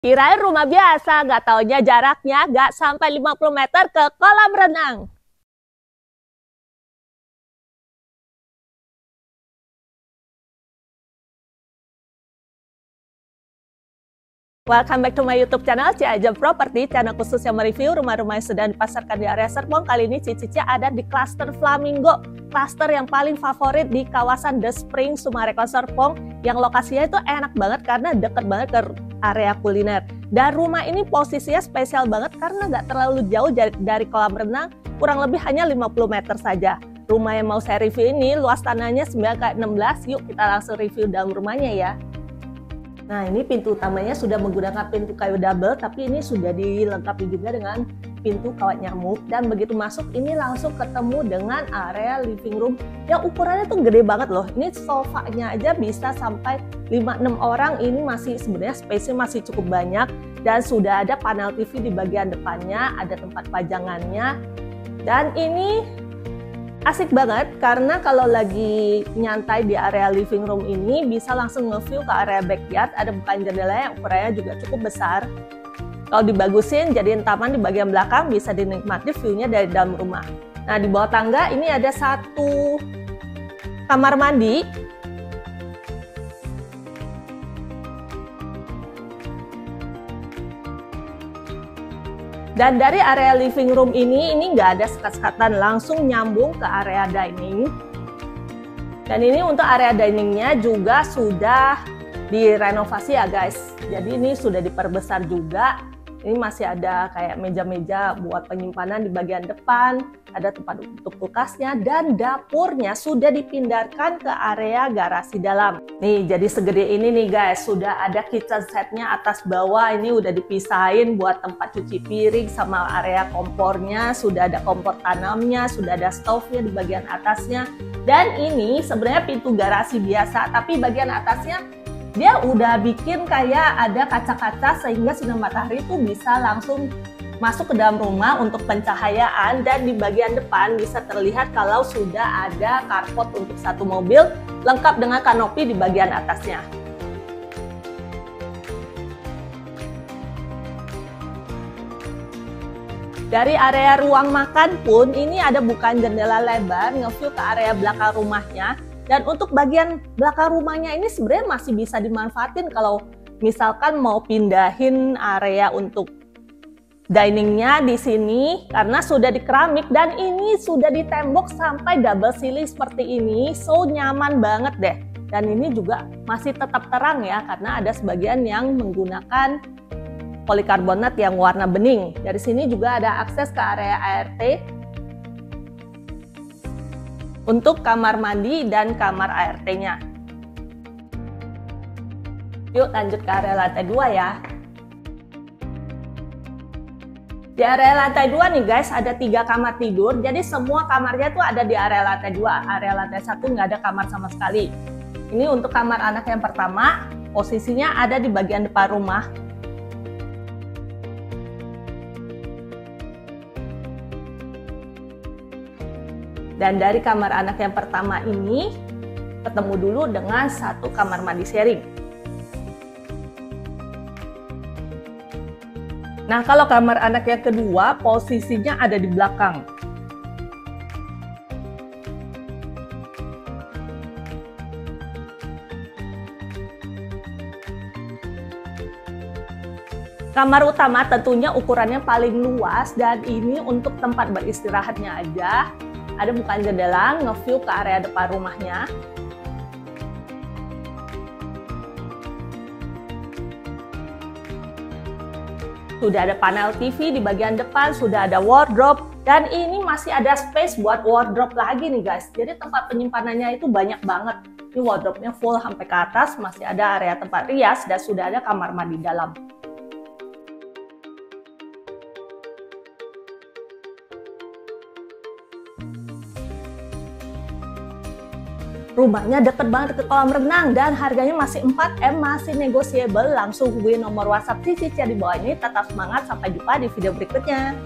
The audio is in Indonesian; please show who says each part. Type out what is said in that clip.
Speaker 1: Kirain rumah biasa, nggak taunya jaraknya nggak sampai 50 meter ke kolam renang. Welcome back to my YouTube channel, Ciajem Property, channel khusus yang mereview rumah-rumah yang sedang dipasarkan di area Serpong. Kali ini Cici ada di klaster Flamingo, klaster yang paling favorit di kawasan The Spring, Sumarekon Serpong, yang lokasinya itu enak banget karena deket banget ke area kuliner. Dan rumah ini posisinya spesial banget karena nggak terlalu jauh dari kolam renang, kurang lebih hanya 50 meter saja. Rumah yang mau saya review ini luas tanahnya 9x16, yuk kita langsung review dalam rumahnya ya. Nah, ini pintu utamanya sudah menggunakan pintu kayu double, tapi ini sudah dilengkapi juga dengan pintu kawat nyamuk. Dan begitu masuk, ini langsung ketemu dengan area living room yang ukurannya tuh gede banget loh. Ini sofanya aja bisa sampai 5-6 orang. Ini masih sebenarnya space-nya masih cukup banyak. Dan sudah ada panel TV di bagian depannya, ada tempat pajangannya. Dan ini asik banget karena kalau lagi nyantai di area living room ini bisa langsung nge-view ke area backyard. Ada bukaan jendela yang ukurannya juga cukup besar. Kalau dibagusin jadiin taman di bagian belakang bisa dinikmati view-nya dari dalam rumah. Nah, di bawah tangga ini ada satu kamar mandi. Dan dari area living room ini nggak ada sekat-sekatan, langsung nyambung ke area dining. Dan ini untuk area diningnya juga sudah direnovasi ya guys. Jadi ini sudah diperbesar juga. Ini masih ada kayak meja-meja buat penyimpanan di bagian depan. Ada tempat untuk kulkasnya dan dapurnya sudah dipindahkan ke area garasi dalam. Nih, jadi segede ini nih guys, sudah ada kitchen setnya atas bawah. Ini udah dipisahin buat tempat cuci piring sama area kompornya. Sudah ada kompor tanamnya, sudah ada stove-nya di bagian atasnya. Dan ini sebenarnya pintu garasi biasa, tapi bagian atasnya dia udah bikin kayak ada kaca-kaca sehingga sinar matahari itu bisa langsung masuk ke dalam rumah untuk pencahayaan. Dan di bagian depan bisa terlihat kalau sudah ada carport untuk satu mobil lengkap dengan kanopi di bagian atasnya. Dari area ruang makan pun ini ada bukaan jendela lebar nge-view ke area belakang rumahnya. Dan untuk bagian belakang rumahnya ini sebenarnya masih bisa dimanfaatin kalau misalkan mau pindahin area untuk diningnya di sini karena sudah di keramik dan ini sudah ditembok sampai double ceiling seperti ini, so nyaman banget deh. Dan ini juga masih tetap terang ya karena ada sebagian yang menggunakan polikarbonat yang warna bening. Dari sini juga ada akses ke area ART untuk kamar mandi dan kamar ART-nya. Yuk lanjut ke area lantai 2 ya. Di area lantai 2 nih guys, ada 3 kamar tidur. Jadi semua kamarnya tuh ada di area lantai 2. Area lantai 1 nggak ada kamar sama sekali. Ini untuk kamar anak yang pertama, posisinya ada di bagian depan rumah. Dan dari kamar anak yang pertama ini ketemu dulu dengan satu kamar mandi sharing. Nah, kalau kamar anak yang kedua posisinya ada di belakang. Kamar utama tentunya ukurannya paling luas dan ini untuk tempat beristirahatnya aja. Ada bukaan jendela nge-view ke area depan rumahnya. Sudah ada panel TV di bagian depan, sudah ada wardrobe, dan ini masih ada space buat wardrobe lagi nih guys. Jadi tempat penyimpanannya itu banyak banget. Ini wardrobe-nya full sampai ke atas, masih ada area tempat rias, dan sudah ada kamar mandi dalam. Rumahnya deket banget ke kolam renang dan harganya masih 4M, masih negotiable. Langsung hubungi nomor WhatsApp Cici di bawah ini. Tetap semangat, sampai jumpa di video berikutnya.